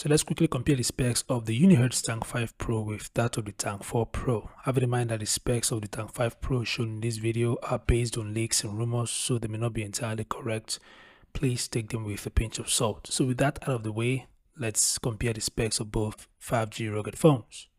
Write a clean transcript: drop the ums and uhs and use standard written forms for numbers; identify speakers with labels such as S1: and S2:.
S1: So let's quickly compare the specs of the Unihertz Tank 5 Pro with that of the Tank 4 Pro. Have in mind that the specs of the Tank 5 Pro shown in this video are based on leaks and rumors, so they may not be entirely correct. Please take them with a pinch of salt. So with that out of the way, let's compare the specs of both 5G rugged phones.